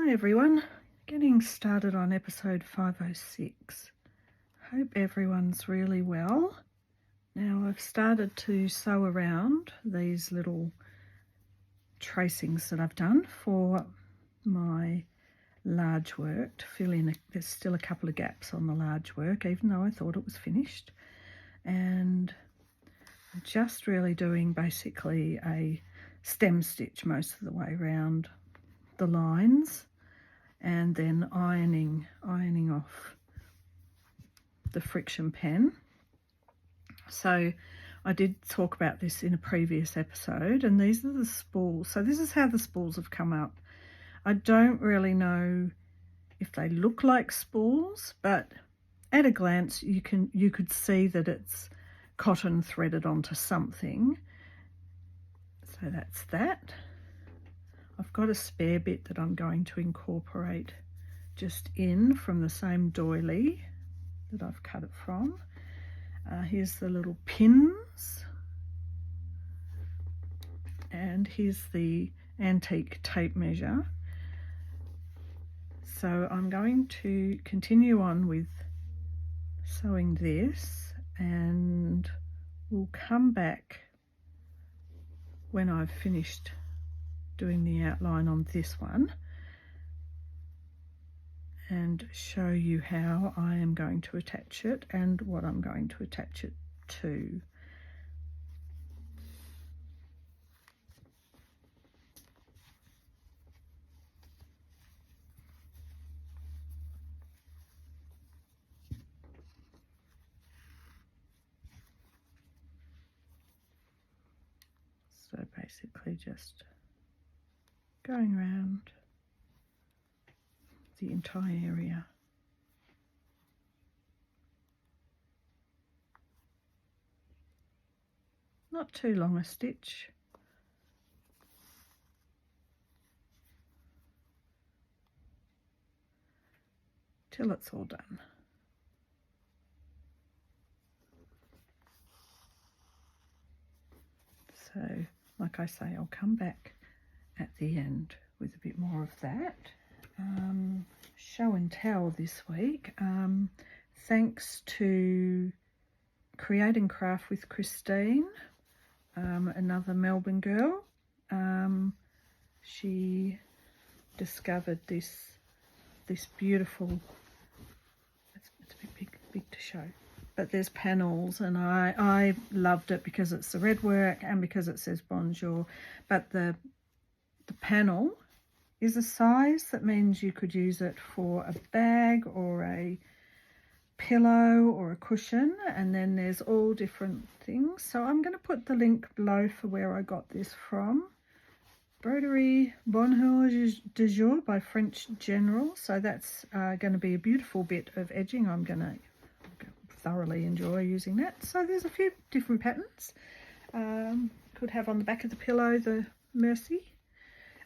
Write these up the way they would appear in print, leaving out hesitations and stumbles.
Hi everyone, getting started on episode 506. Hope everyone's really well. Now I've started to sew around these little tracings that I've done for my large work to fill in. There's still a couple of gaps on the large work even though I thought it was finished, and I'm just really doing basically a stem stitch most of the way around the lines and then ironing off the friction pen. So I did talk about this in a previous episode, and these are the spools. So this is how the spools have come up. I don't really know if they look like spools, but at a glance you could see that it's cotton threaded onto something. So that's that. I've got a spare bit that I'm going to incorporate just in from the same doily that I've cut it from. Here's the little pins, and here's the antique tape measure. So I'm going to continue on with sewing this, and we'll come back when I've finished doing the outline on this one and show you how I am going to attach it and what I'm going to attach it to. So basically just going around the entire area. Not too long a stitch. Till it's all done. So, like I say, I'll come back at the end with a bit more of that. Show and tell this week. Thanks to Create and Craft with Christine, another Melbourne girl. She discovered this beautiful, it's a bit big to show, but there's panels, and I loved it because it's the red work and because it says bonjour, but the panel is a size that means you could use it for a bag or a pillow or a cushion, and then there's all different things. So I'm going to put the link below for where I got this from. Embroidery Bonjour de Jour by French General. So that's going to be a beautiful bit of edging. I'm going to thoroughly enjoy using that. So there's a few different patterns. Could have on the back of the pillow the Mercy,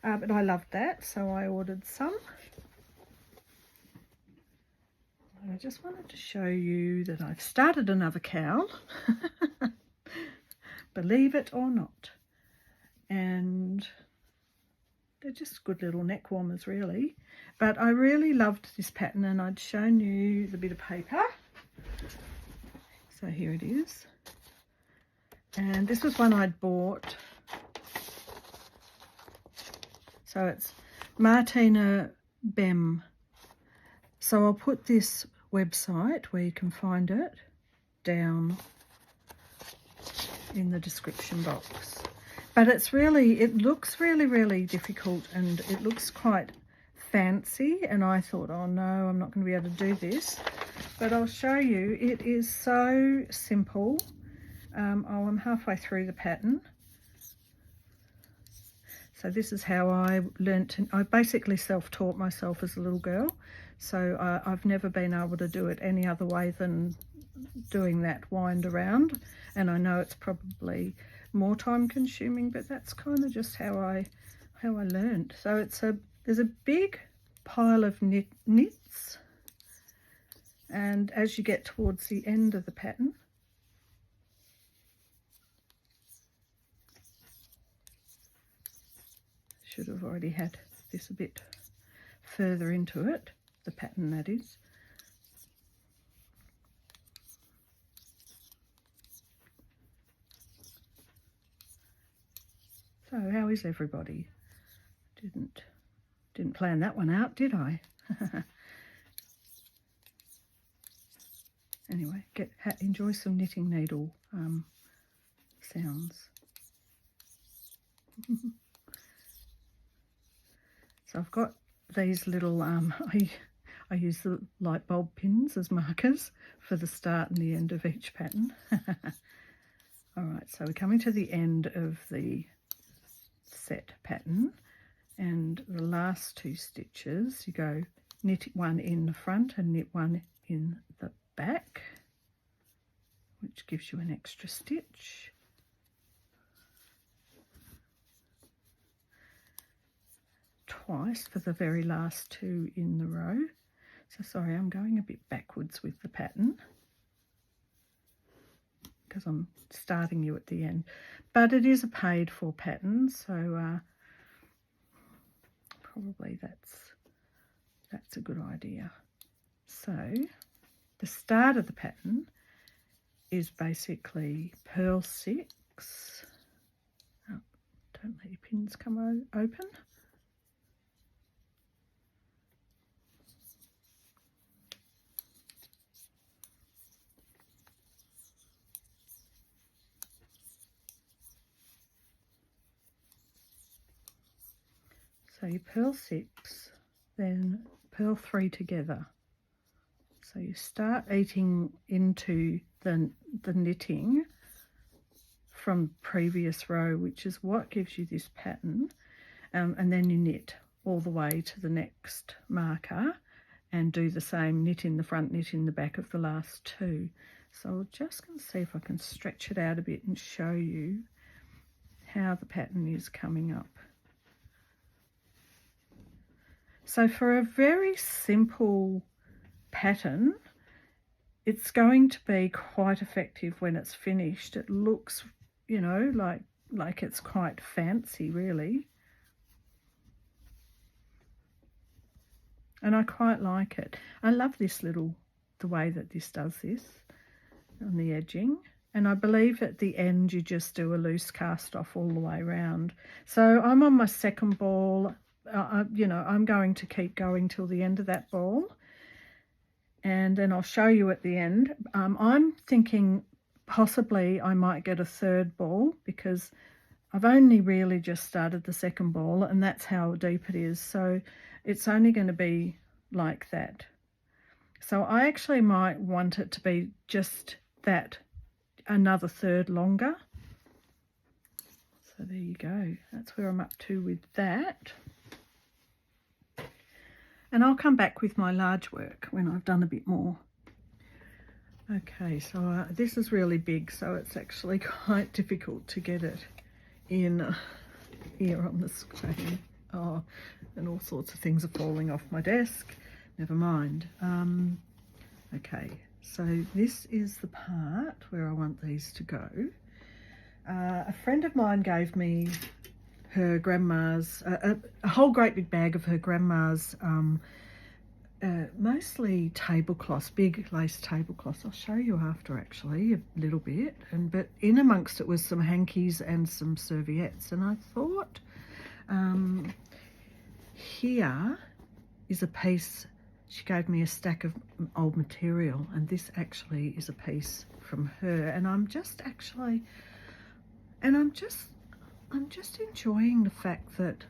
but I loved that, so I ordered some. I just wanted to show you that I've started another cowl, believe it or not, and they're just good little neck warmers really. But I really loved this pattern, and I'd shown you the bit of paper. So here it is, and this was one I'd bought. So it's Martina Bem. So I'll put this website where you can find it down in the description box. But it looks really difficult, and it looks quite fancy, and I thought, oh no, I'm not going to be able to do this. But I'll show you, it is so simple. I'm halfway through the pattern. So this is how I learnt. I basically self-taught myself as a little girl. So I've never been able to do it any other way than doing that wind around. And I know it's probably more time consuming, but that's kind of just how I learned. So there's a big pile of knits, and as you get towards the end of the pattern, should have already had this a bit further into it, the pattern that is. So how is everybody? Didn't plan that one out, did I? Anyway, enjoy some knitting needle sounds. So I've got these little, I use the light bulb pins as markers for the start and the end of each pattern. All right, so we're coming to the end of the set pattern, and the last 2 stitches you go knit one in the front and knit one in the back, which gives you an extra stitch. Twice for the very last 2 in the row. So sorry, I'm going a bit backwards with the pattern because I'm starting you at the end, but it is a paid for pattern, so probably that's a good idea. So the start of the pattern is basically purl 6. Oh, don't let your pins come open. So you purl 6, then purl 3 together. So you start eating into the knitting from previous row, which is what gives you this pattern, and then you knit all the way to the next marker and do the same, knit in the front, knit in the back of the last 2. So I'm just going to see if I can stretch it out a bit and show you how the pattern is coming up. So for a very simple pattern, it's going to be quite effective when it's finished. It looks, you know, like it's quite fancy, really. And I quite like it. I love this the way that this does this on the edging. And I believe at the end you just do a loose cast off all the way around. So I'm on my second ball. You know, I'm going to keep going till the end of that ball, and then I'll show you at the end. I'm thinking possibly I might get a third ball because I've only really just started the second ball, and that's how deep it is. So it's only going to be like that. So I actually might want it to be just that, another third longer. So there you go. That's where I'm up to with that. And I'll come back with my large work when I've done a bit more. Okay, so this is really big, so it's actually quite difficult to get it in here on the screen. Oh, and all sorts of things are falling off my desk. Never mind. Okay, so this is the part where I want these to go. A friend of mine gave me her grandma's, a whole great big bag of her grandma's, mostly tablecloths, big lace tablecloths. I'll show you after actually a little bit, but in amongst it was some hankies and some serviettes, and I thought here is a piece. She gave me a stack of old material, and this actually is a piece from her, and I'm just enjoying the fact that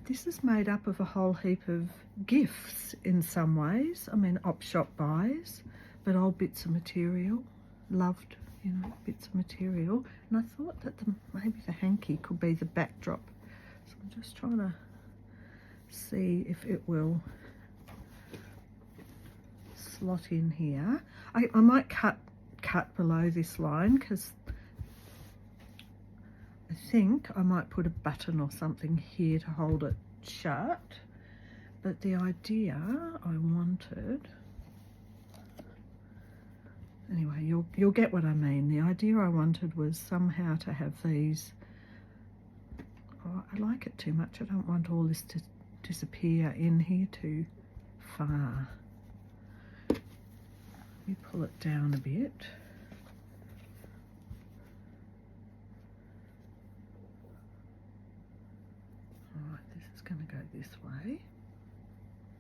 this is made up of a whole heap of gifts in some ways. I mean, op shop buys, but old bits of material, loved, you know, bits of material. And I thought that maybe the hanky could be the backdrop. So I'm just trying to see if it will slot in here. I might cut below this line because I think I might put a button or something here to hold it shut. But the idea I wanted, anyway, you'll get what I mean. The idea I wanted was somehow to have these. Oh, I like it too much. I don't want all this to disappear in here too far. Let me pull it down a bit. Alright, this is going to go this way.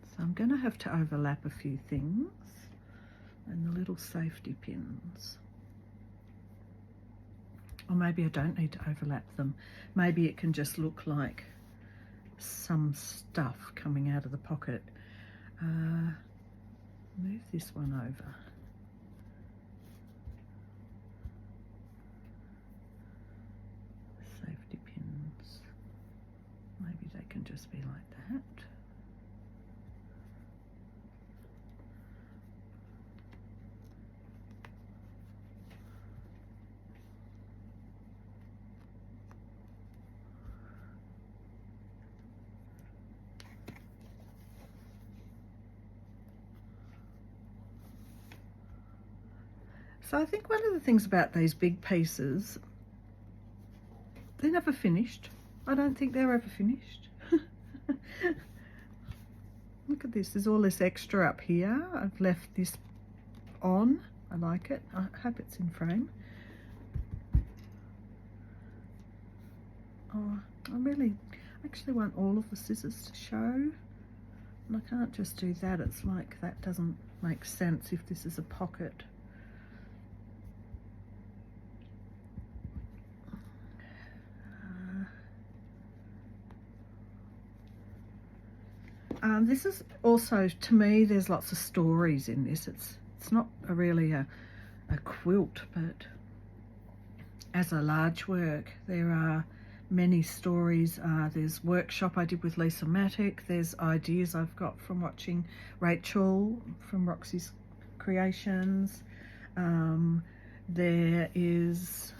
So I'm going to have to overlap a few things and the little safety pins. Or maybe I don't need to overlap them. Maybe it can just look like some stuff coming out of the pocket. Move this one over. Safety pins. Maybe they can just be like that. So I think one of the things about these big pieces, they're never finished. I don't think they're ever finished. Look at this, there's all this extra up here. I've left this on. I like it. I hope it's in frame. Oh, I actually want all of the scissors to show. And I can't just do that. It's like that doesn't make sense if this is a pocket. This is also, to me, there's lots of stories in this. It's not really a quilt, but as a large work, there are many stories. There's workshop I did with Lisa Matic. There's ideas I've got from watching Rachel from Roxy's Creations. There is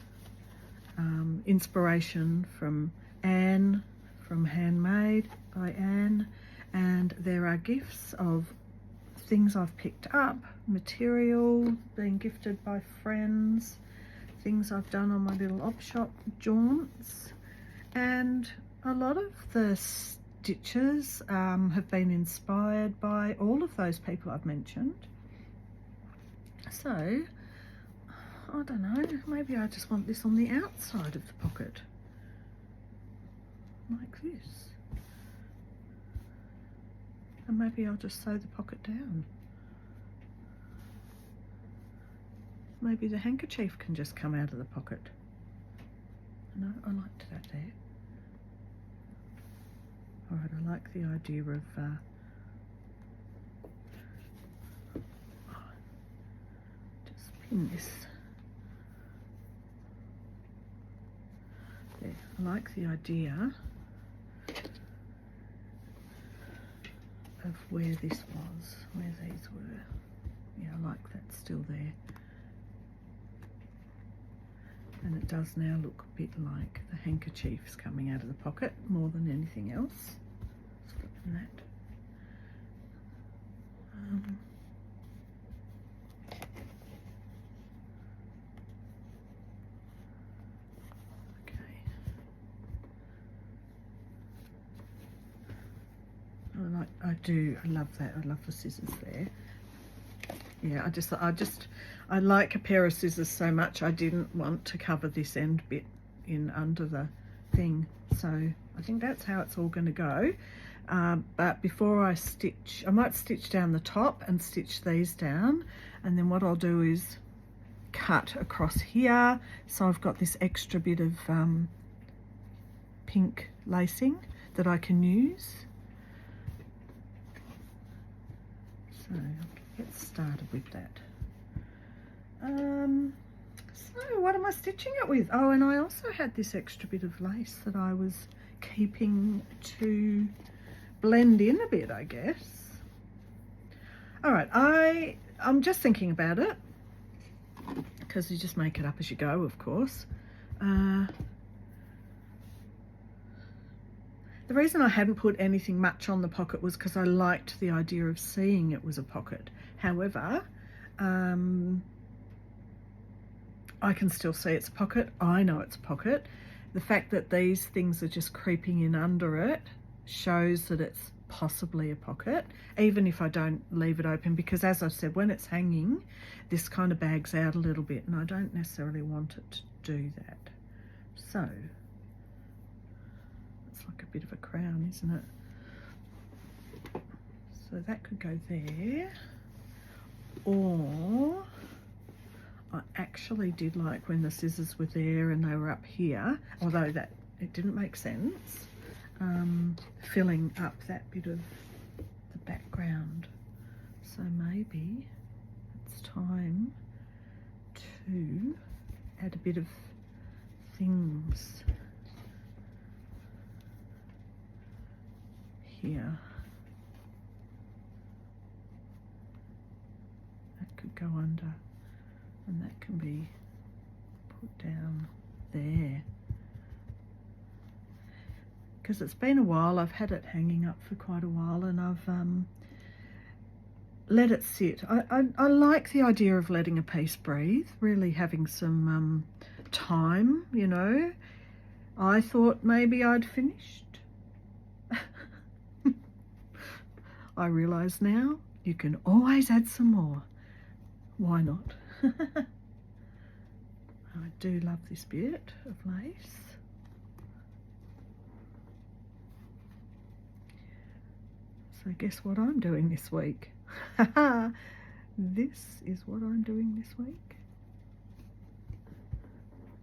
inspiration from Anne, from Handmade by Anne. And there are gifts of things I've picked up, material being gifted by friends, things I've done on my little op shop jaunts. And a lot of the stitches have been inspired by all of those people I've mentioned. So, I don't know, maybe I just want this on the outside of the pocket, like this. And maybe I'll just sew the pocket down. Maybe the handkerchief can just come out of the pocket. No, I liked that there. Alright, I like the idea of just pin this. There, I like the idea of where this was, where these were. Yeah, I like that still there. And it does now look a bit like the handkerchief's coming out of the pocket more than anything else. Let's flip from that. I love that. I love the scissors there. Yeah, I like a pair of scissors so much I didn't want to cover this end bit in under the thing. So I think that's how it's all going to go. But before I stitch, I might stitch down the top and stitch these down. And then what I'll do is cut across here. So I've got this extra bit of pink lacing that I can use. So I'll get started with that. So what am I stitching it with? Oh, and I also had this extra bit of lace that I was keeping to blend in a bit, I guess. All right, I'm just thinking about it because you just make it up as you go, of course. The reason I hadn't put anything much on the pocket was because I liked the idea of seeing it was a pocket. However, I can still see it's a pocket. I know it's a pocket. The fact that these things are just creeping in under it shows that it's possibly a pocket, even if I don't leave it open, because as I said, when it's hanging, this kind of bags out a little bit and I don't necessarily want it to do that. So it's like a bit of a crown, isn't it? So that could go there. Or I actually did like when the scissors were there and they were up here, although that it didn't make sense, filling up that bit of the background. So maybe it's time to add a bit of things here. That could go under, and that can be put down there. Because it's been a while, I've had it hanging up for quite a while, and I've let it sit. I like the idea of letting a piece breathe, really having some time, you know. I thought maybe I'd finished. I realise now you can always add some more. Why not? I do love this bit of lace. So guess what I'm doing this week? This is what I'm doing this week.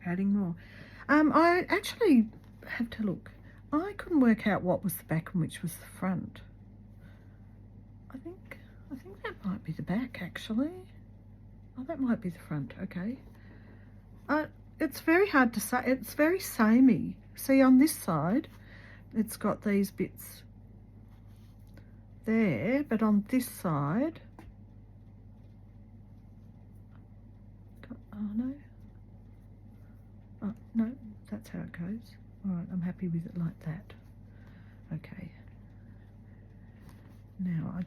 Adding more. I actually have to look. I couldn't work out what was the back and which was the front. I think that might be the back, actually. Oh, that might be the front. Okay. It's very hard to say. It's very samey. See, on this side, it's got these bits there, but on this side, no, that's how it goes. All right, I'm happy with it like that. Okay. Now I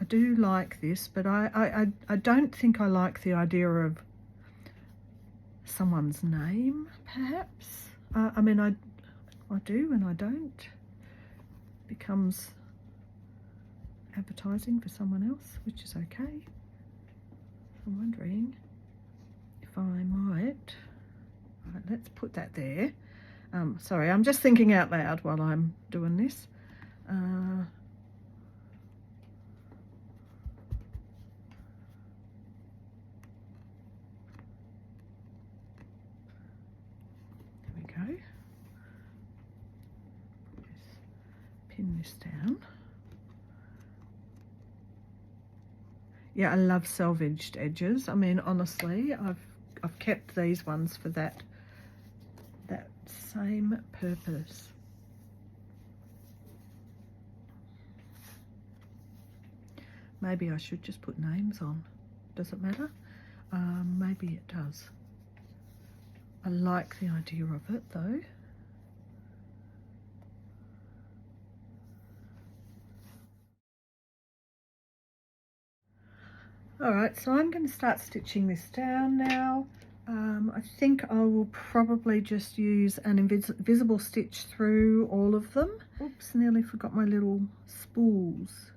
do like this, but I don't think I like the idea of someone's name, perhaps. I mean, I do and I don't. It becomes advertising for someone else, which is okay. I'm wondering if I might. Right, let's put that there. Sorry, I'm just thinking out loud while I'm doing this. There we go. Pin this down. Yeah, I love selvaged edges. I mean, honestly, I've kept these ones for that same purpose. Maybe I should just put names on. Does it matter? Maybe it does. I like the idea of it though. Alright, so I'm going to start stitching this down now. I think I will probably just use an invisible stitch through all of them. Oops, nearly forgot my little spools.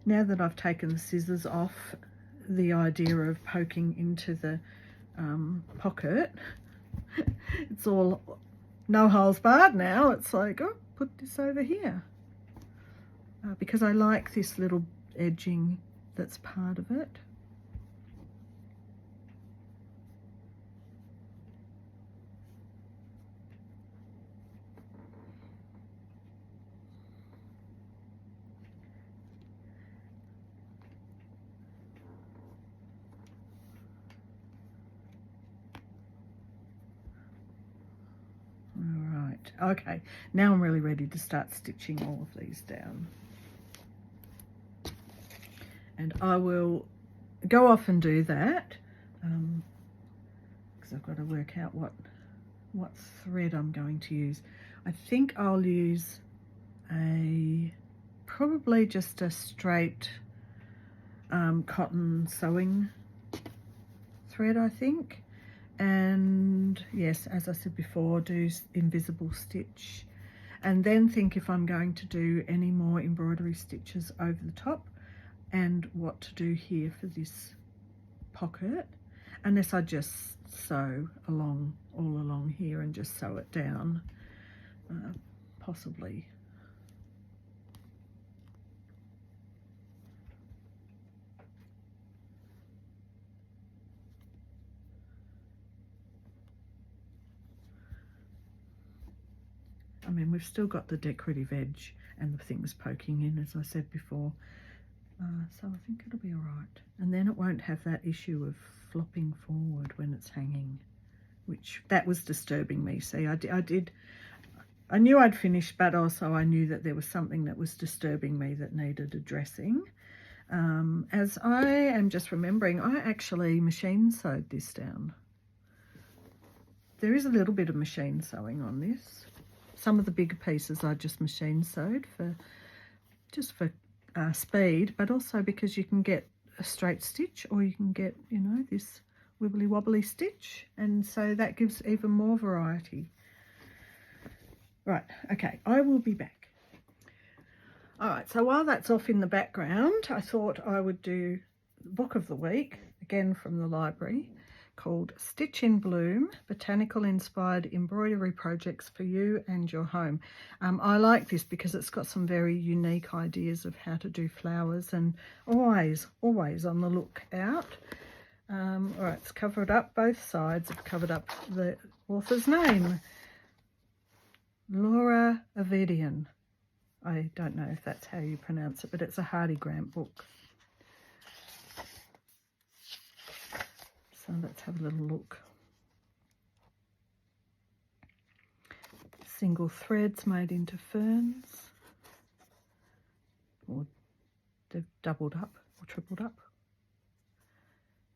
Now that I've taken the scissors off, the idea of poking into the pocket, it's all no holes barred now. It's like, oh, put this over here. Because I like this little edging that's part of it. Okay, now I'm really ready to start stitching all of these down. And I will go off and do that because I've got to work out what thread I'm going to use. I think I'll use probably just a straight cotton sewing thread, I think. And yes, as I said before, do invisible stitch, and then think if I'm going to do any more embroidery stitches over the top and what to do here for this pocket, unless I just sew all along here and just sew it down, possibly. I mean, we've still got the decorative edge and the things poking in, as I said before, so I think it'll be all right. And then it won't have that issue of flopping forward when it's hanging, which that was disturbing me. See, I knew I'd finished, but also I knew that there was something that was disturbing me that needed addressing. As I am just remembering, I actually machine sewed this down. There is a little bit of machine sewing on this. Some of the bigger pieces I just machine sewed for speed, but also because you can get a straight stitch, or you can get, you know, this wibbly wobbly stitch, and so that gives even more variety. Right, okay, I will be back. All right, so while that's off in the background, I thought I would do the book of the week, again from the library, called Stitch in Bloom, Botanical Inspired Embroidery Projects for You and Your Home. I like this because it's got some very unique ideas of how to do flowers, and always on the lookout. All right, it's covered up, both sides have covered up the author's name, Lora Avedian. I don't know if that's how you pronounce it, but it's a Hardy Grant book. So let's have a little look. Single threads made into ferns, or they've doubled up or tripled up.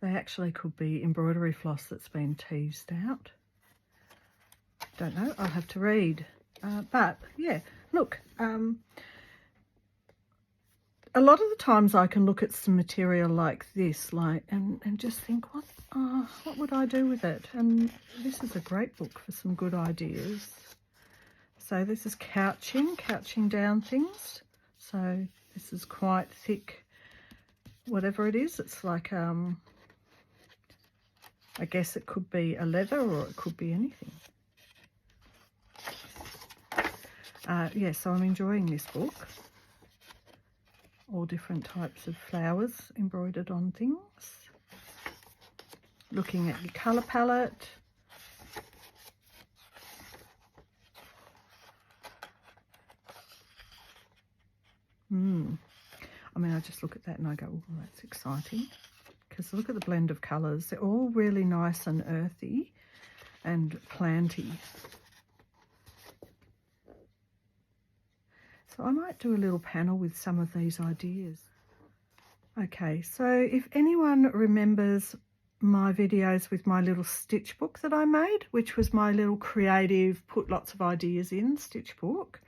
They actually could be embroidery floss that's been teased out. Don't know, I'll have to read. But yeah, look, a lot of the times I can look at some material like this, and just think, what would I do with it? And this is a great book for some good ideas. So this is couching down things. So this is quite thick, whatever it is. It's like, I guess it could be a leather, or it could be anything. Yeah, so I'm enjoying this book. All different types of flowers embroidered on things. Looking at your colour palette. I mean, I just look at that and I go, oh, that's exciting. Because look at the blend of colours. They're all really nice and earthy and planty. So I might do a little panel with some of these ideas. Okay, so if anyone remembers my videos with my little stitch book that I made, which was my little creative, put lots of ideas in stitch book,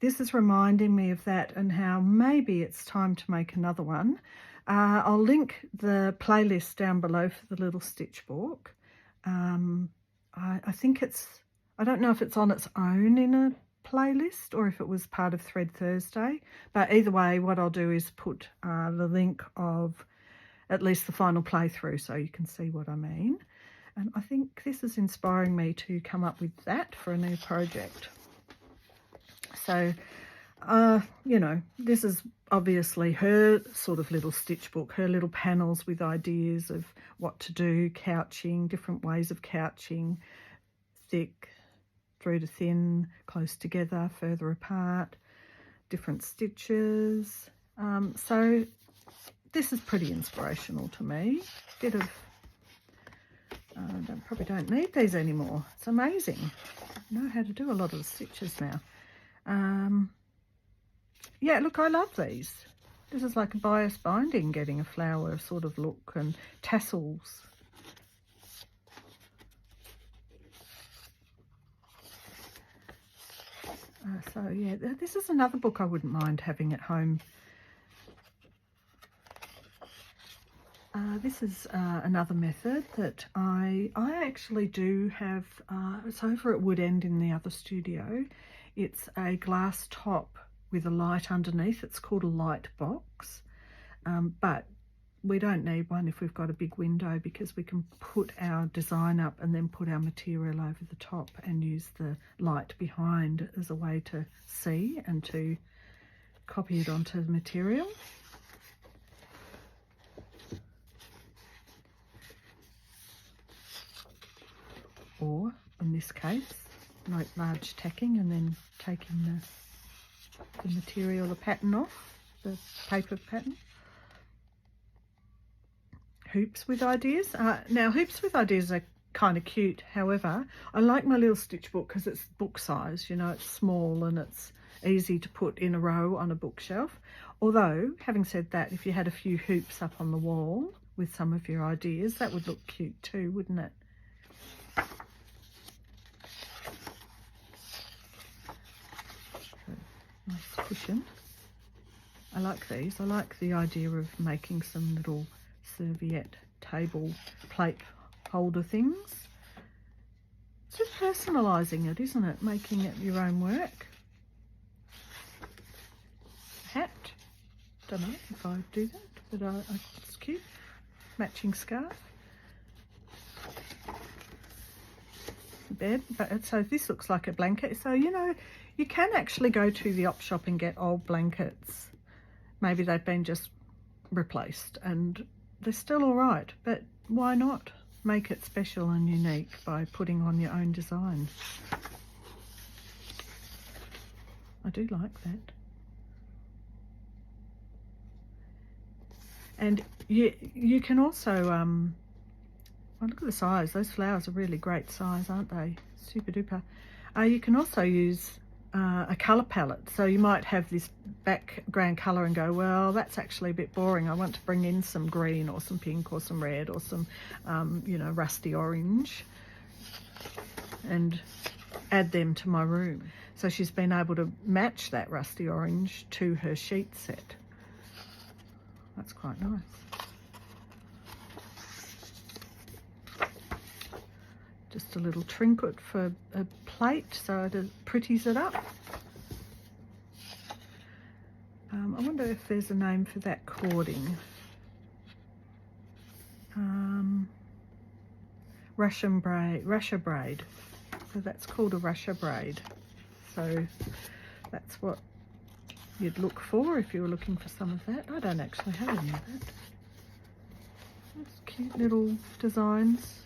this is reminding me of that and how maybe it's time to make another one. I'll link the playlist down below for the little stitch book. I think I don't know if it's on its own in a playlist or if it was part of Thread Thursday, but either way, what I'll do is put the link of at least the final playthrough so you can see what I mean. And I think this is inspiring me to come up with that for a new project. So, you know, this is obviously her sort of little stitch book, her little panels with ideas of what to do, couching, different ways of couching, thick, through to thin, close together, further apart, different stitches. So this is pretty inspirational to me. Bit of, probably don't need these anymore. It's amazing. I know how to do a lot of the stitches now. Yeah, look, I love these. This is like a bias binding, getting a flower sort of look, and tassels. So yeah, this is another book I wouldn't mind having at home. This is another method that I actually do have. It's over at Wood End in the other studio. It's a glass top with a light underneath. It's called a light box, but we don't need one if we've got a big window, because we can put our design up and then put our material over the top and use the light behind as a way to see and to copy it onto the material. Or in this case, like large tacking and then taking the material, the pattern off, the paper pattern. Hoops with ideas. Now hoops with ideas are kind of cute. However, I like my little stitch book because it's book size, you know, it's small and it's easy to put in a row on a bookshelf. Although, having said that, if you had a few hoops up on the wall with some of your ideas, that would look cute too, wouldn't it? Nice cushion. I like these. I like the idea of making some little serviette table plate holder things. It's just personalising it, isn't it? Making it your own work. Hat. Don't know if I do that, but it's cute. Matching scarf. Bed. But so this looks like a blanket. So, you know, you can actually go to the op shop and get old blankets. Maybe they've been just replaced and they're still all right, but why not make it special and unique by putting on your own design? I do like that. And you can also, well, look at the size. Those flowers are really great size, aren't they? Super duper. You can also use a colour palette. So you might have this background colour and go, well, that's actually a bit boring. I want to bring in some green or some pink or some red or some, you know, rusty orange, and add them to my room. So she's been able to match that rusty orange to her sheet set. That's quite nice. Just a little trinket for a plate, so it pretties it up. I wonder if there's a name for that cording. Russia braid. So that's called a Russia braid. So that's what you'd look for if you were looking for some of that. I don't actually have any of that. That's cute little designs.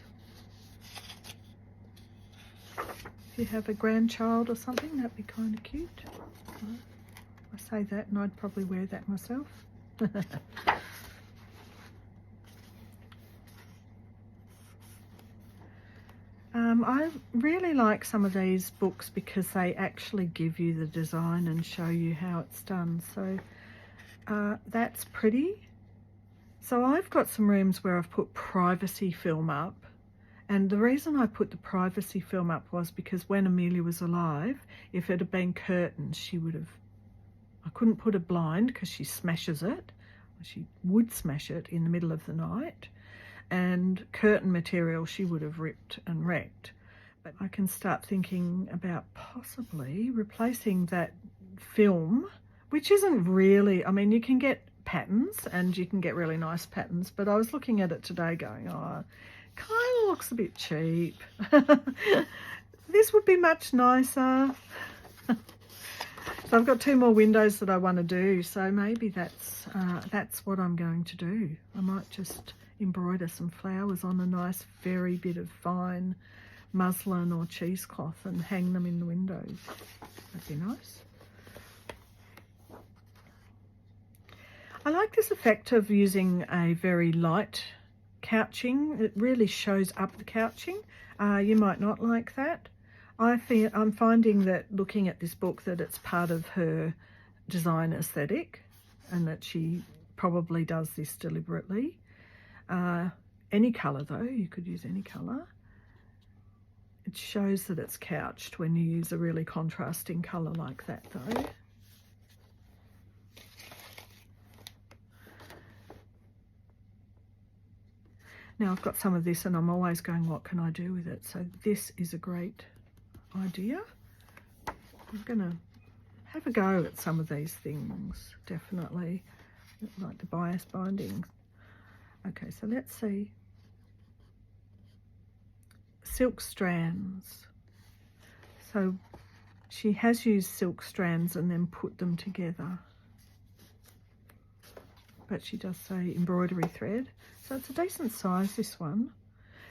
If you have a grandchild or something, that'd be kind of cute. I say that and I'd probably wear that myself. I really like some of these books because they actually give you the design and show you how it's done. So that's pretty. So I've got some rooms where I've put privacy film up. And the reason I put the privacy film up was because when Amelia was alive, if it had been curtains, she would have, I couldn't put a blind because she smashes it. She would smash it in the middle of the night. And curtain material, she would have ripped and wrecked. But I can start thinking about possibly replacing that film, which isn't really, I mean, you can get patterns and you can get really nice patterns, but I was looking at it today going, oh, kind of looks a bit cheap. This would be much nicer. So I've got 2 more windows that I want to do, so maybe that's what I'm going to do. I might just embroider some flowers on a nice very bit of fine muslin or cheesecloth and hang them in the windows. That'd be nice. I like this effect of using a very light couching. It really shows up the couching. You might not like that. I'm finding that looking at this book that it's part of her design aesthetic and that she probably does this deliberately. Any colour though, you could use any colour. It shows that it's couched when you use a really contrasting colour like that though. Now I've got some of this and I'm always going, what can I do with it? So this is a great idea. I'm going to have a go at some of these things, definitely, like the bias binding. Okay, so let's see. Silk strands. So she has used silk strands and then put them together. But she does say embroidery thread. So it's a decent size, this one.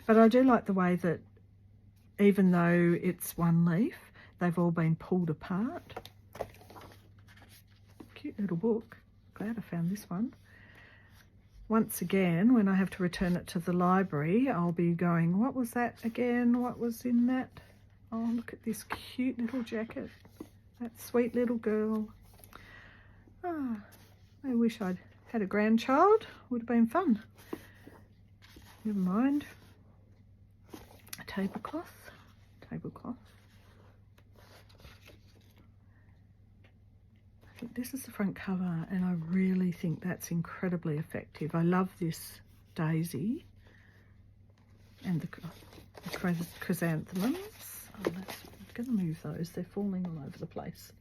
But I do like the way that even though it's one leaf, they've all been pulled apart. Cute little book. Glad I found this one. Once again, when I have to return it to the library, I'll be going, what was that again? What was in that? Oh, look at this cute little jacket. That sweet little girl. Ah, I wish I'd had a grandchild. Would have been fun. Never mind. A tablecloth. Tablecloth. I think this is the front cover and I really think that's incredibly effective. I love this daisy and the chrysanthemums. Oh, I'm going to move those. They're falling all over the place.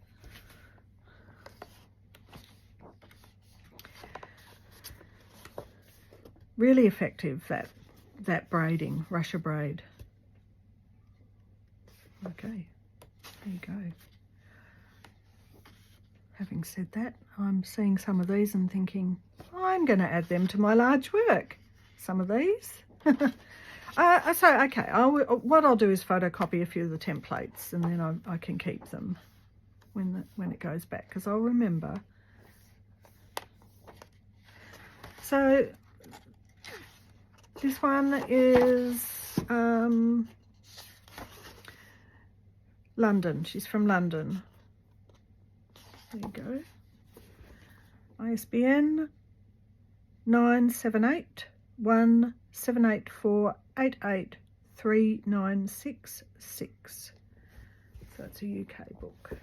Really effective, that braiding, Russia braid. Okay, there you go. Having said that, I'm seeing some of these and thinking, I'm going to add them to my large work. Some of these. So, okay, what I'll do is photocopy a few of the templates and then I can keep them when it goes back, because I'll remember. So, this one is London. She's from London. There you go. ISBN 9781784883966. So it's a UK book.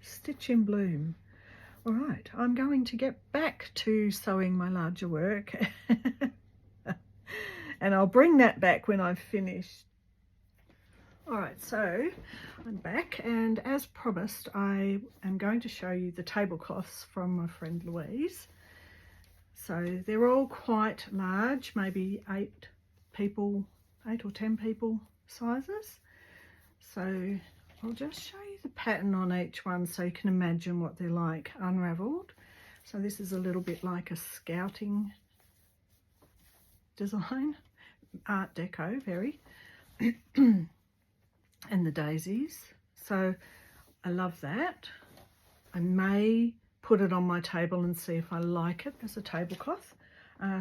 Stitch in Bloom. All right, I'm going to get back to sewing my larger work. And I'll bring that back when I've finished. All right, so I'm back, and as promised, I am going to show you the tablecloths from my friend Louise. So they're all quite large, maybe 8 or 10 people sizes. So I'll just show you the pattern on each one so you can imagine what they're like unravelled. So this is a little bit like a scouting design, Art Deco, very. And the daisies. So I love that. I may put it on my table and see if I like it as a tablecloth.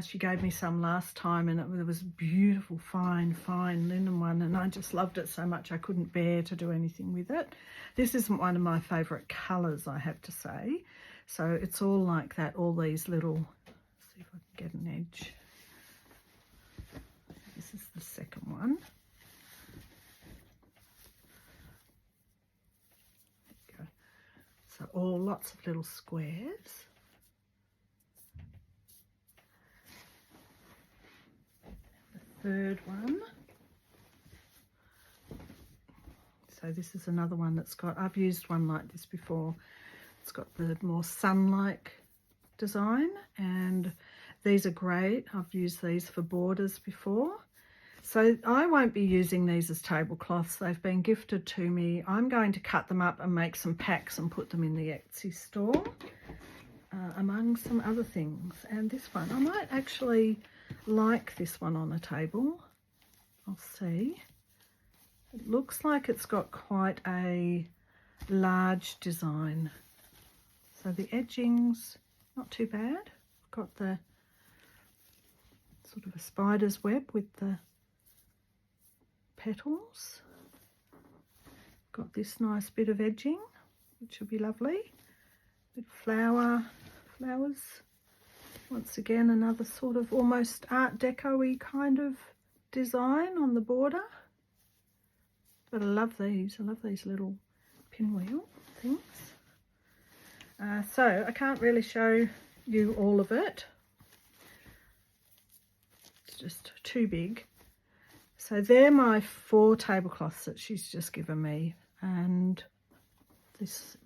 She gave me some last time and it was a beautiful, fine linen one, and I just loved it so much I couldn't bear to do anything with it. This isn't one of my favourite colours, I have to say. So it's all like that, all these little, let's see if I can get an edge. This is the second one. So all lots of little squares. The third one. So this is another one that's got, I've used one like this before. It's got the more sun-like design, and these are great. I've used these for borders before. So I won't be using these as tablecloths. They've been gifted to me. I'm going to cut them up and make some packs and put them in the Etsy store, among some other things. And this one, I might actually like this one on a table. I'll see. It looks like it's got quite a large design. So the edging's not too bad. Got the sort of a spider's web with the petals. Got this nice bit of edging, which will be lovely. Bit of flowers. Once again, another sort of almost Art Deco-y kind of design on the border. But I love these. I love these little pinwheel things. So I can't really show you all of it. It's just too big. So they're my 4 tablecloths that she's just given me, and this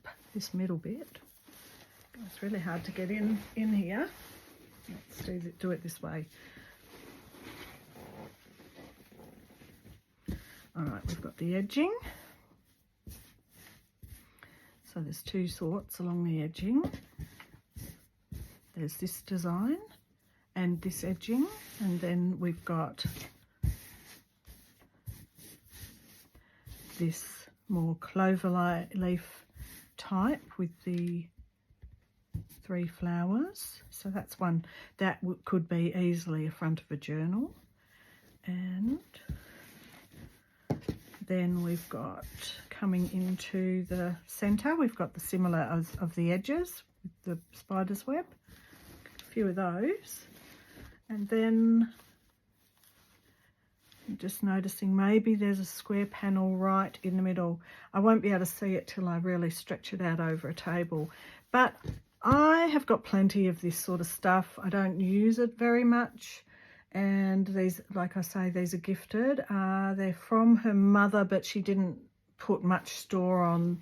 middle bit. It's really hard to get in here. Let's do it this way. All right, we've got the edging. So there's 2 sorts along the edging. There's this design and this edging, and then we've got this more clover leaf type with the 3 flowers. So that's one that could be easily a front of a journal. And then we've got, coming into the centre, we've got the similar of the edges with the spider's web, a few of those. And then I'm just noticing maybe there's a square panel right in the middle. I won't be able to see it till I really stretch it out over a table, but I have got plenty of this sort of stuff. I don't use it very much, and these, like I say, these are gifted. They're from her mother, but she didn't put much store on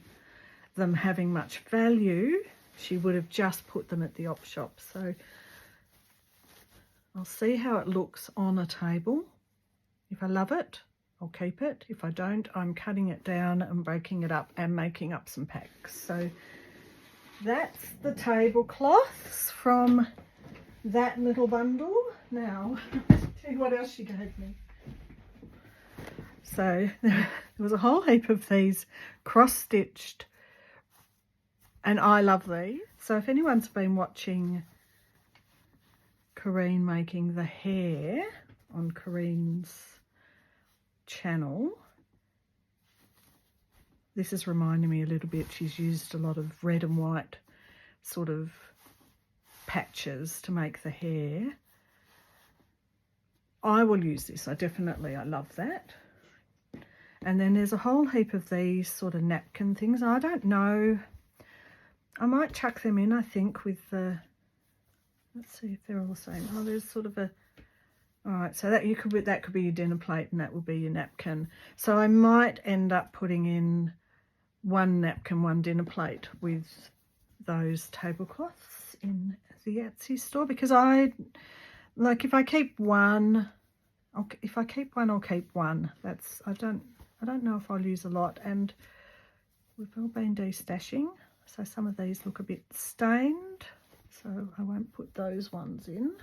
them having much value. She would have just put them at the op shop. So I'll see how it looks on a table. If I love it, I'll keep it. If I don't, I'm cutting it down and breaking it up and making up some packs. So that's the tablecloths from that little bundle. Now, I'll tell you what else she gave me. So there was a whole heap of these cross-stitched, and I love these. So if anyone's been watching Corrine making the hair on Corrine's channel, this is reminding me a little bit. She's used a lot of red and white sort of patches to make the hair. I will use this. I love that. And then there's a whole heap of these sort of napkin things. I don't know, I might chuck them in, I think, with the, let's see if they're all the same. Oh, there's sort of a, all right, so that could be your dinner plate, and that will be your napkin. So I might end up putting in 1 napkin, 1 dinner plate with those tablecloths in the Etsy store, because I like, if I keep one, I'll keep one. That's, I don't know if I'll use a lot, and we've all been destashing, so some of these look a bit stained, so I won't put those ones in.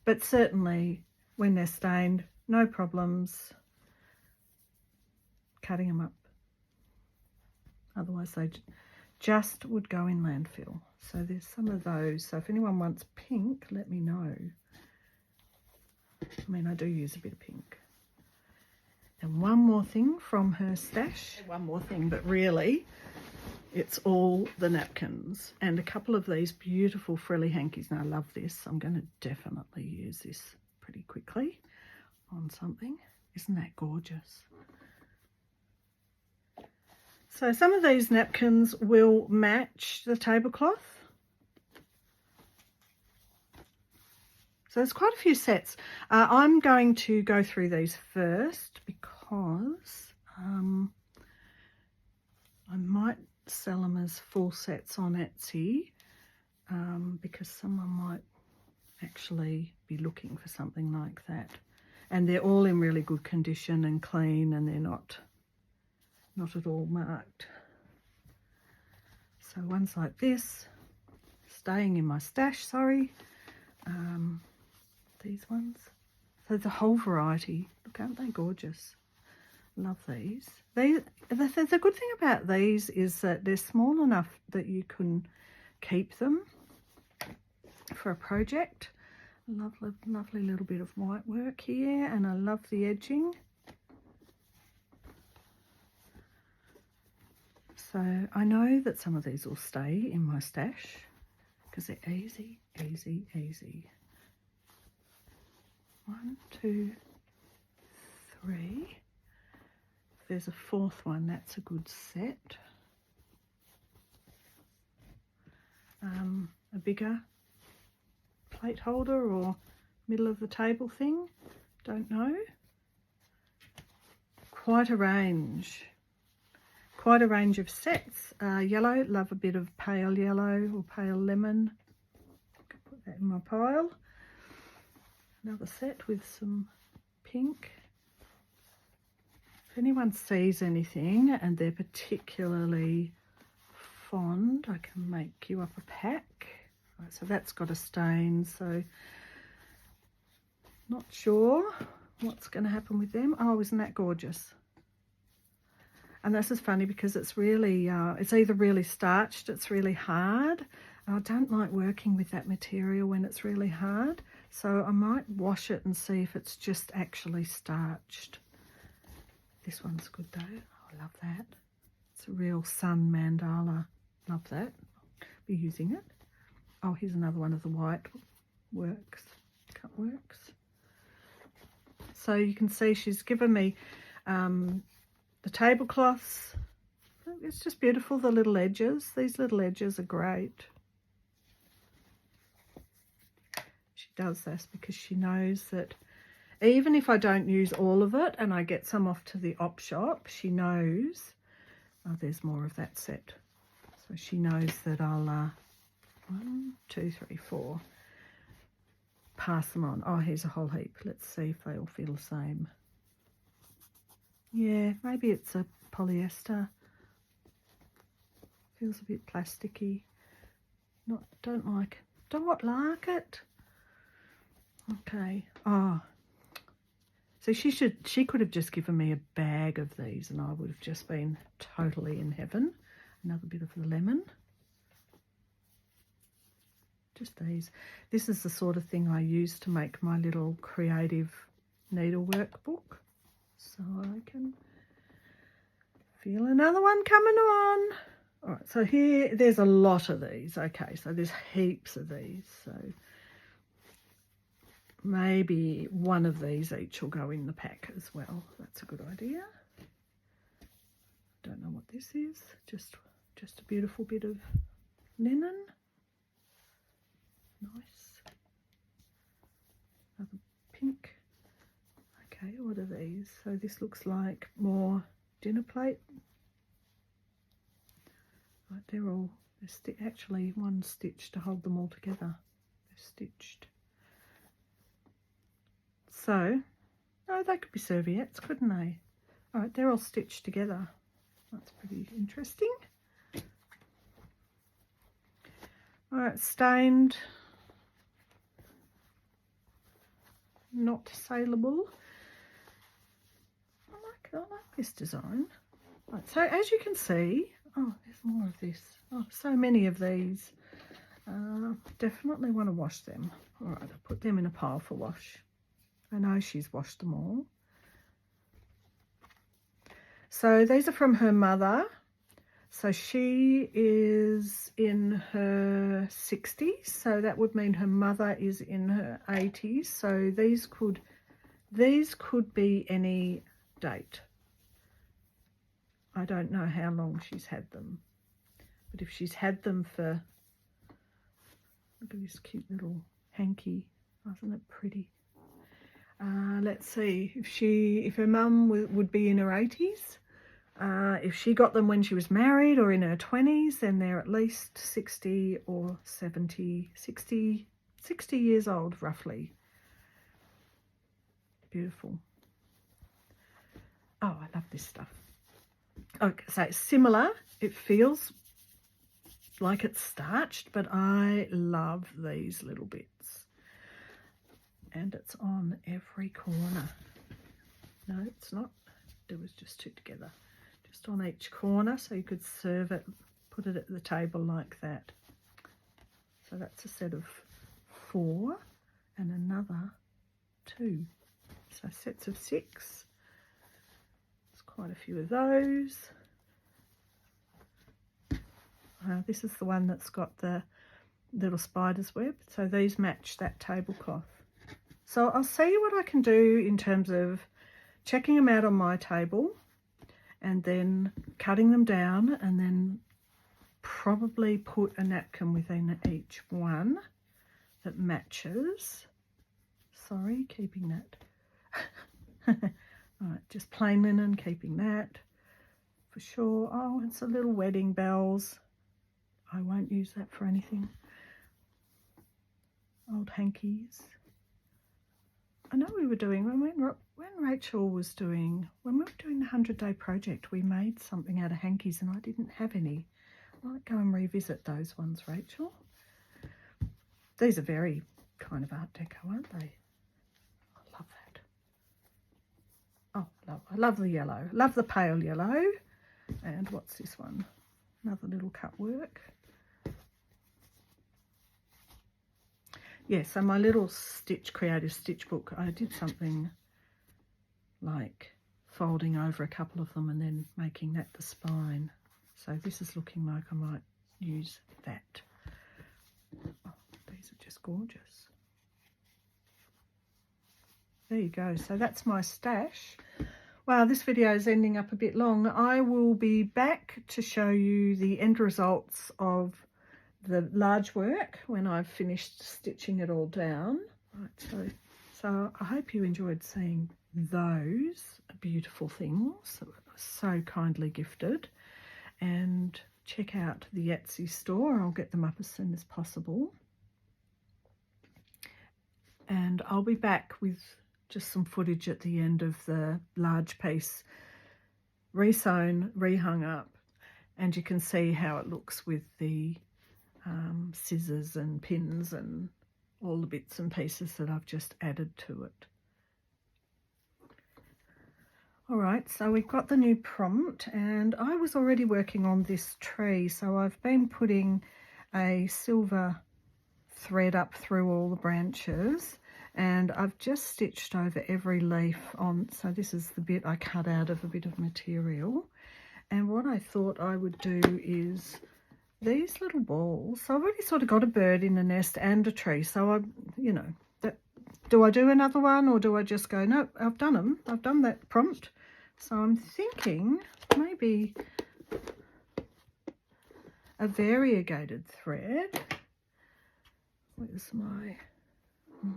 But certainly when they're stained, no problems cutting them up. Otherwise they just would go in landfill. So there's some of those. So if anyone wants pink, let me know. I mean, I do use a bit of pink. And one more thing from her stash. One more thing, but really it's all the napkins and a couple of these beautiful frilly hankies. Now I love this. I'm going to definitely use this pretty quickly on something. Isn't that gorgeous? So some of these napkins will match the tablecloth. So there's quite a few sets. I'm going to go through these first because I might sell them as full sets on Etsy, because someone might actually be looking for something like that. And they're all in really good condition and clean, and they're not at all marked. So ones like this, staying in my stash, sorry. These ones. So the whole variety. Look, aren't they gorgeous? Love these. The good thing about these is that they're small enough that you can keep them for a project. Lovely little bit of white work here, and I love the edging. So I know that some of these will stay in my stash because they're easy, easy, easy. 1, 2, 3. If there's a 4th one, that's a good set. A bigger plate holder or middle of the table thing, don't know. Quite a range of sets. Yellow, love a bit of pale yellow or pale lemon. I can put that in my pile. Another set with some pink. If anyone sees anything and they're particularly fond, I can make you up a pack. Right, so that's got a stain, so not sure what's going to happen with them. Oh, isn't that gorgeous? And this is funny because it's really, it's either really starched, it's really hard. And I don't like working with that material when it's really hard. So I might wash it and see if it's just actually starched. This one's good though. Oh, I love that. It's a real sun mandala. Love that. I'll be using it. Oh, here's another one of the white cut works. So you can see she's given me the tablecloths. It's just beautiful, the little edges. These little edges are great. She does this because she knows that even if I don't use all of it and I get some off to the op shop, she knows, oh, there's more of that set. So she knows that I'll, 1, 2, 3, 4, pass them on. Oh, here's a whole heap. Let's see if they all feel the same. Yeah, maybe it's a polyester. Feels a bit plasticky. Don't like it. Okay. Oh. So she could have just given me a bag of these and I would have just been totally in heaven. Another bit of the lemon. Just these. This is the sort of thing I use to make my little creative needlework book. So I can feel another one coming on. All right, so here, there's a lot of these. Okay, so there's heaps of these. So maybe one of these each will go in the pack as well. That's a good idea. Don't know what this is. Just a beautiful bit of linen. Nice. Another pink. Okay, what are these? So this looks like more dinner plate. Right, they're actually one stitch to hold them all together. They're stitched. So, oh, they could be serviettes, couldn't they? All right, they're all stitched together. That's pretty interesting. All right, stained, not saleable. I like this design. Right, so as you can see, oh, there's more of this. Oh, so many of these. Definitely want to wash them. All right, I'll put them in a pile for wash. I know she's washed them all. So these are from her mother. So she is in her 60s. So that would mean her mother is in her 80s. So these could be any date. I don't know how long she's had them. But if she's had them for, look at this cute little hanky. Isn't it pretty? Let's see, if her mum would be in her 80s, if she got them when she was married or in her 20s, then they're at least 60 or 70, 60 years old roughly. Beautiful. Oh, I love this stuff. Okay, so it's similar. It feels like it's starched, but I love these little bits. And it's on every corner. No, it's not. There was just two together. Just on each corner, so you could serve it, put it at the table like that. So that's a set of 4 and another 2. So sets of 6. There's quite a few of those. This is the one that's got the little spider's web. So these match that tablecloth. So I'll see what I can do in terms of checking them out on my table and then cutting them down, and then probably put a napkin within each one that matches. Sorry, keeping that. Alright, just plain linen, keeping that for sure. Oh, it's a little wedding bells. I won't use that for anything. Old hankies. I know we were doing, when Rachel was doing, when we were doing the 100-day project, we made something out of hankies and I didn't have any. I might go and revisit those ones, Rachel. These are very kind of Art Deco, aren't they? I love that. Oh, I love the yellow. Love the pale yellow. And what's this one? Another little cut work. Yeah, so my little creative stitch book, I did something like folding over a couple of them and then making that the spine. So this is looking like I might use that. Oh, these are just gorgeous. There you go. So that's my stash. Wow, this video is ending up a bit long. I will be back to show you the end results of the large work when I've finished stitching it all down. Right, so I hope you enjoyed seeing those beautiful things that were so kindly gifted, and check out the Etsy store. I'll get them up as soon as possible, and I'll be back with just some footage at the end of the large piece resewn, rehung up, and you can see how it looks with the scissors and pins and all the bits and pieces that I've just added to it. Alright, so we've got the new prompt, and I was already working on this tree, so I've been putting a silver thread up through all the branches, and I've just stitched over every leaf on, so this is the bit I cut out of a bit of material. And what I thought I would do is these little balls. So I've already sort of got a bird in a nest and a tree, so I, you know, do I do another one, or do I just go, no, I've done them, I've done that prompt. So I'm thinking maybe a variegated thread. Where's my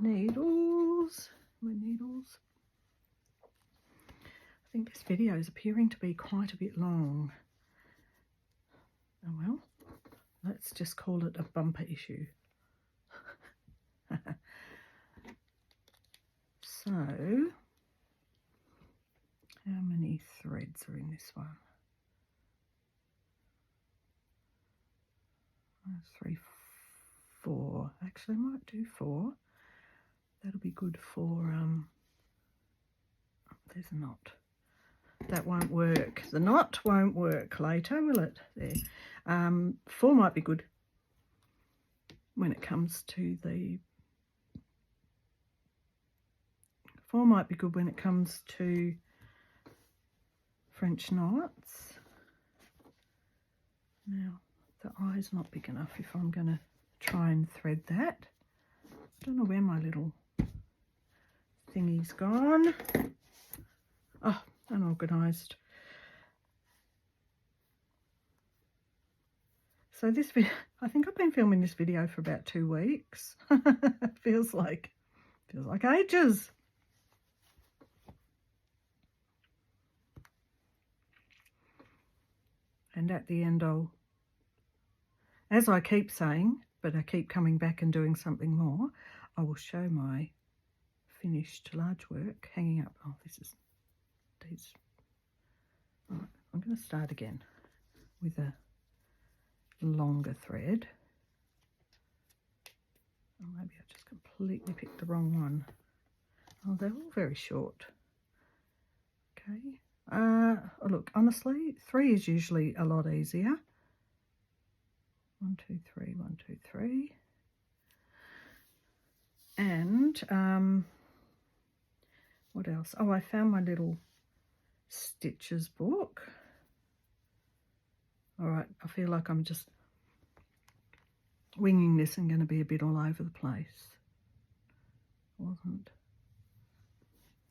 needles? My needles. I think this video is appearing to be quite a bit long. Oh well, let's just call it a bumper issue. So, how many threads are in this one? 3, 4. Actually, I might do 4. That'll be good for, oh, there's a knot. That won't work. The knot won't work later, will it? There. 4 might be good when it comes to the... 4 might be good when it comes to French knots. Now, the eye's not big enough if I'm going to try and thread that. I don't know where my little thingy's gone. Oh, unorganised. So this video, I think I've been filming this video for about 2 weeks. It feels like ages. And at the end I'll, as I keep saying, but I keep coming back and doing something more, I will show my finished large work hanging up. Oh, this is these. Right, I'm going to start again with a longer thread. Oh, maybe I just completely picked the wrong one. Oh, they're all very short. Okay. Oh, look, honestly, 3 is usually a lot easier. 1, 2, 3, 1, 2, 3. And what else? Oh, I found my little stitches book. All right, I feel like I'm just winging this and going to be a bit all over the place. Wasn't.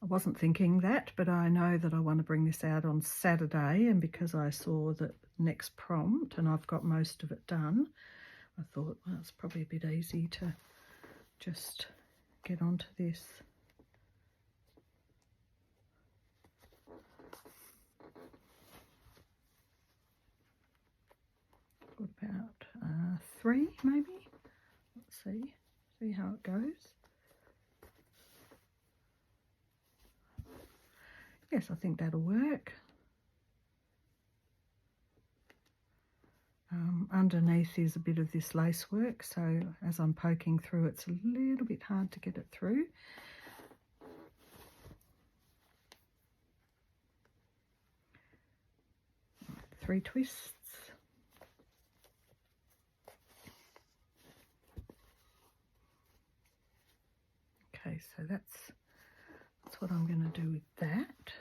I wasn't thinking that, but I know that I want to bring this out on Saturday, and because I saw the next prompt and I've got most of it done, I thought, well, it's probably a bit easy to just get onto this. What about 3 maybe? Let's see how it goes. Yes, I think that'll work. Underneath is a bit of this lace work, so as I'm poking through, it's a little bit hard to get it through. Right, 3 twists. Okay, so that's what I'm going to do with that.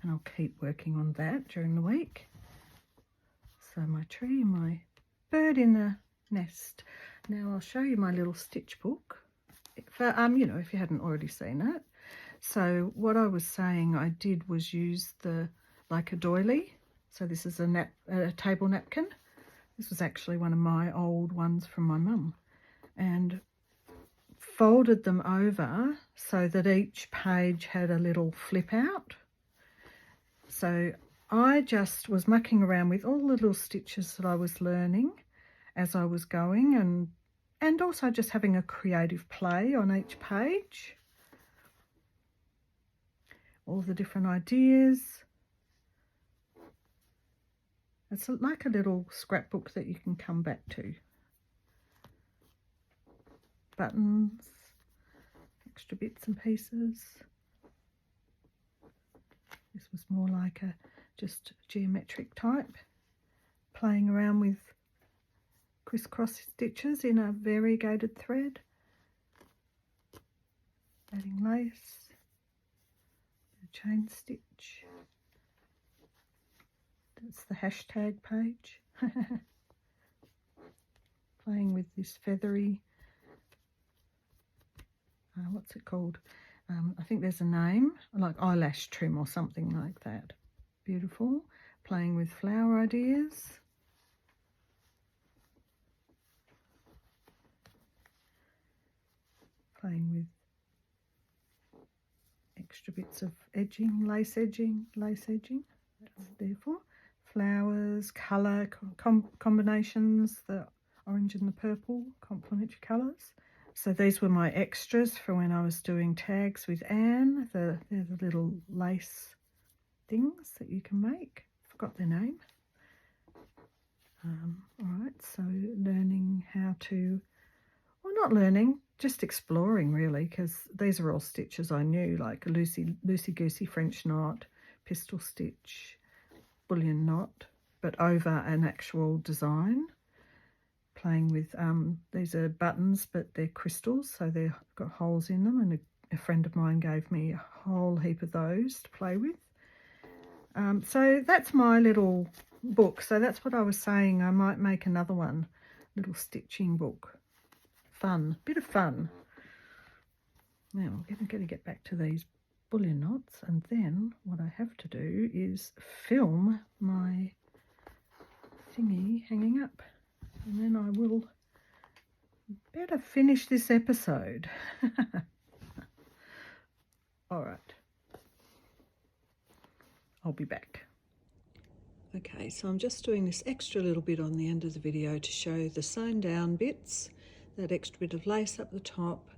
And I'll keep working on that during the week. So my tree and my bird in the nest. Now I'll show you my little stitch book. You know, if you hadn't already seen it. So what I was saying I did was use like a doily. So this is a table napkin. This was actually one of my old ones from my mum, and folded them over so that each page had a little flip out. So I just was mucking around with all the little stitches that I was learning as I was going, and also just having a creative play on each page. All the different ideas. It's like a little scrapbook that you can come back to. Buttons, extra bits and pieces. This was more like a just geometric type, playing around with crisscross stitches in a variegated thread, adding lace, a chain stitch. That's the hashtag page. Playing with this feathery, what's it called? I think there's a name, like eyelash trim or something like that. Beautiful. Playing with flower ideas. Playing with extra bits of edging, lace edging. That's there for. Flowers, colour combinations, the orange and the purple, complementary colours. So these were my extras for when I was doing tags with Anne. They're the little lace things that you can make. Forgot their name. All right, so learning how to, well, not learning, just exploring really, because these are all stitches I knew, like a loosey-goosey French knot, pistol stitch, bullion knot, but over an actual design. Playing with, these are buttons, but they're crystals, so they've got holes in them, and a friend of mine gave me a whole heap of those to play with. So that's my little book. So that's what I was saying, I might make another one, little stitching book. Fun, bit of fun. Now I'm going to get back to these bullion knots, and then what I have to do is film my thingy hanging up, and then I will better finish this episode. All right, I'll be back. Okay, so I'm just doing this extra little bit on the end of the video to show the sewn down bits, that extra bit of lace up the top,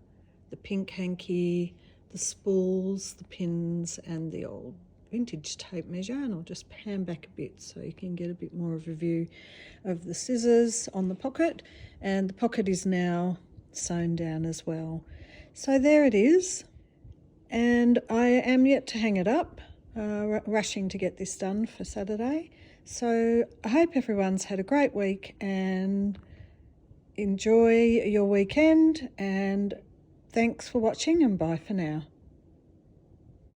the pink hanky, the spools, the pins, and the old vintage tape measure. And I'll just pan back a bit so you can get a bit more of a view of the scissors on the pocket, and the pocket is now sewn down as well. So there it is, and I am yet to hang it up, rushing to get this done for Saturday. So I hope everyone's had a great week and enjoy your weekend, and thanks for watching, and bye for now.